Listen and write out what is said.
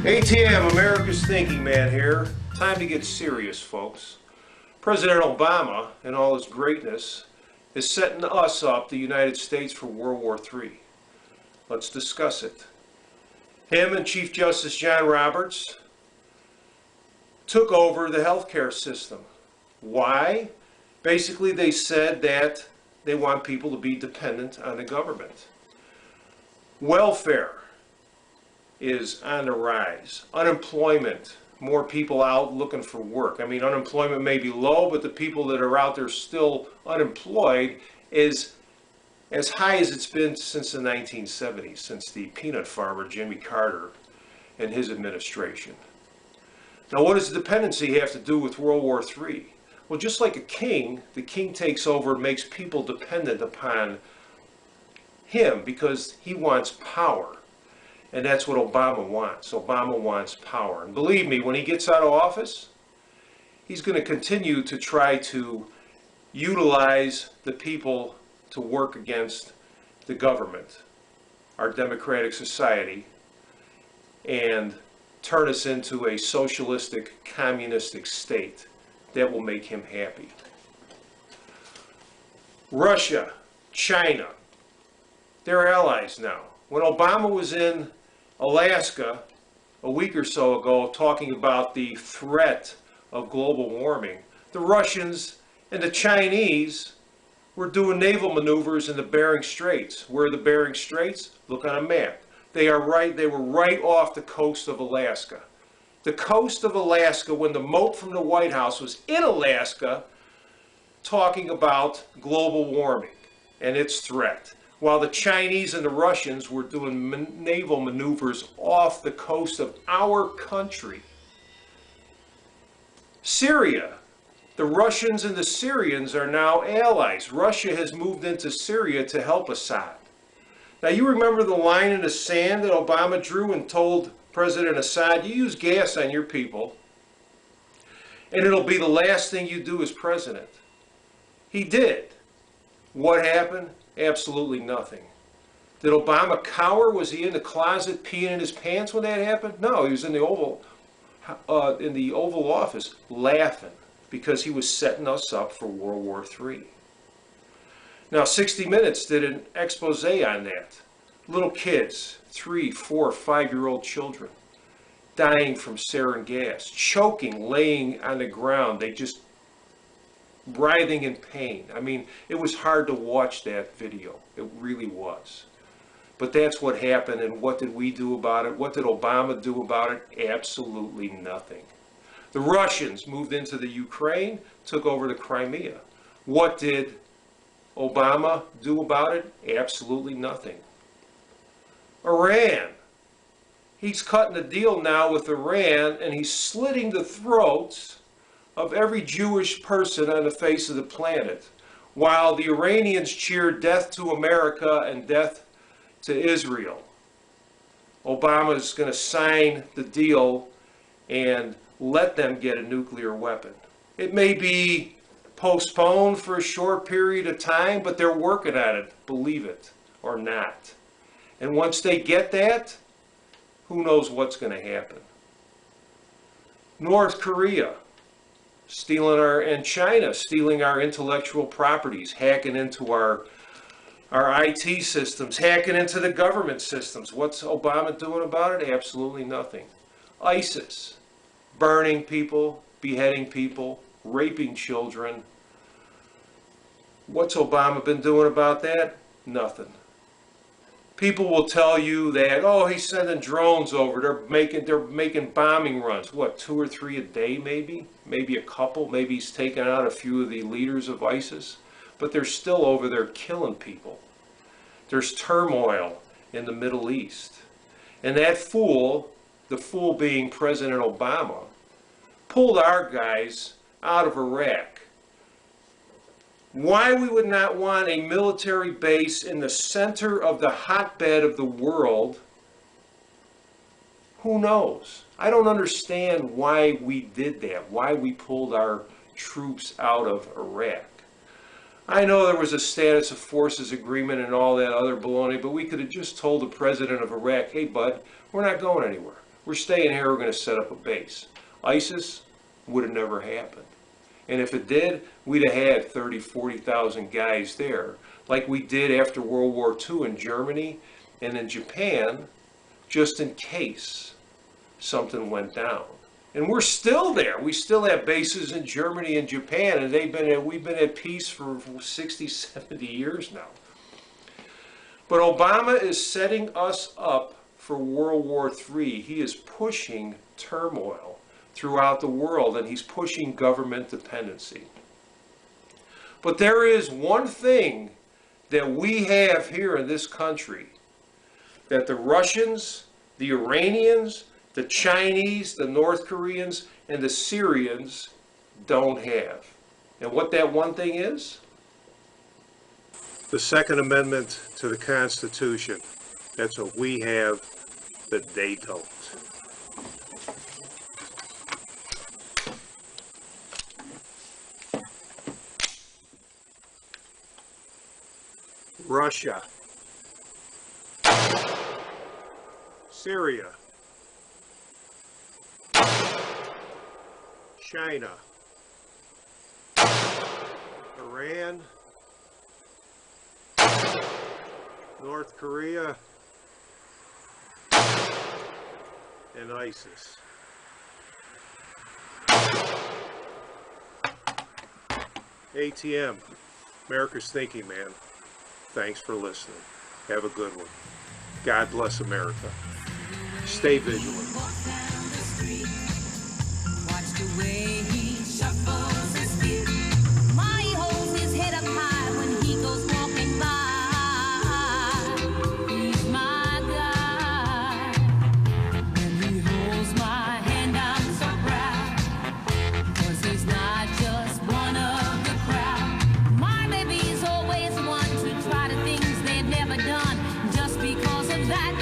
ATM, America's thinking man here. Time to get serious, folks. President Obama, in all his greatness, is setting us up, the United States, for World War III. Let's discuss it. Him and Chief Justice John Roberts took over the healthcare system. Why? Basically, they said that they want people to be dependent on the government. Welfare is on the rise. Unemployment, more people out looking for work. I mean, unemployment may be low, but the people that are out there still unemployed is as high as it's been since the 1970s, since the peanut farmer Jimmy Carter and his administration. Now, what does dependency have to do with World War III? Well, just like a king, the king takes over and makes people dependent upon him because he wants power. And that's what Obama wants. Obama wants power. And believe me, when he gets out of office, he's going to continue to try to utilize the people to work against the government, our democratic society, and turn us into a socialistic, communistic state that will make him happy. Russia, China, they're allies now. When Obama was in Alaska a week or so ago talking about the threat of global warming, the Russians and the Chinese were doing naval maneuvers in the Bering Straits. Where are the Bering Straits? Look on a map. They were right off the coast of Alaska. The coast of Alaska, when the moat from the White House was in Alaska, talking about global warming and its threat, while the Chinese and the Russians were doing naval maneuvers off the coast of our country. Syria, the Russians and the Syrians are now allies. Russia has moved into Syria to help Assad. Now, you remember the line in the sand that Obama drew and told President Assad, you use gas on your people, and it'll be the last thing you do as president. He did. What happened? Absolutely nothing. Did Obama cower? Was he in the closet peeing in his pants when that happened? No, he was in the Oval Office laughing because he was setting us up for World War III. Now, 60 Minutes did an expose on that. Little kids, 3, 4, 5-year-old children, dying from sarin gas, choking, laying on the ground. They just writhing in pain. I mean, it was hard to watch that video. It really was. But that's what happened, and what did we do about it? What did Obama do about it? Absolutely nothing. The Russians moved into the Ukraine, took over the Crimea. What did Obama do about it? Absolutely nothing. Iran. He's cutting a deal now with Iran, and he's slitting the throats of every Jewish person on the face of the planet, while the Iranians cheer death to America and death to Israel. Obama is going to sign the deal and let them get a nuclear weapon. It may be postponed for a short period of time, but they're working on it, believe it or not. And once they get that, who knows what's going to happen. North Korea, and China stealing our intellectual properties, hacking into our IT systems, hacking into the government systems. What's Obama doing about it? Absolutely nothing. ISIS, burning people, beheading people, raping children. What's Obama been doing about that? Nothing. People will tell you that, oh, he's sending drones over. They're making bombing runs. What, 2 or 3 a day maybe? Maybe a couple. Maybe he's taken out a few of the leaders of ISIS. But they're still over there killing people. There's turmoil in the Middle East. And that fool, the fool being President Obama, pulled our guys out of Iraq. Why we would not want a military base in the center of the hotbed of the world, who knows? I don't understand why we did that, why we pulled our troops out of Iraq. I know there was a status of forces agreement and all that other baloney, but we could have just told the president of Iraq, hey bud, we're not going anywhere. We're staying here, we're going to set up a base. ISIS would have never happened. And if it did, we'd have had 30, 40,000 guys there, like we did after World War II in Germany and in Japan, just in case something went down. And we're still there. We still have bases in Germany and Japan, and we've been at peace for 60, 70 years now. But Obama is setting us up for World War III. He is pushing turmoil throughout the world, and he's pushing government dependency. But there is one thing that we have here in this country that the Russians, the Iranians, the Chinese, the North Koreans, and the Syrians don't have. And what that one thing is? The Second Amendment to the Constitution. That's what we have that they don't. Russia, Syria, China, Iran, North Korea, and ISIS. ATM, America's Thinking Man. Thanks for listening. Have a good one. God bless America. Stay vigilant. Watch the way he shuffles his feet. My, he holds his head up high when he goes walking by. He's my guy. When he holds my hand, I'm so proud. 'Cause he's not just one of the crowd. My baby's always one to try the things they've never done. Just because of that,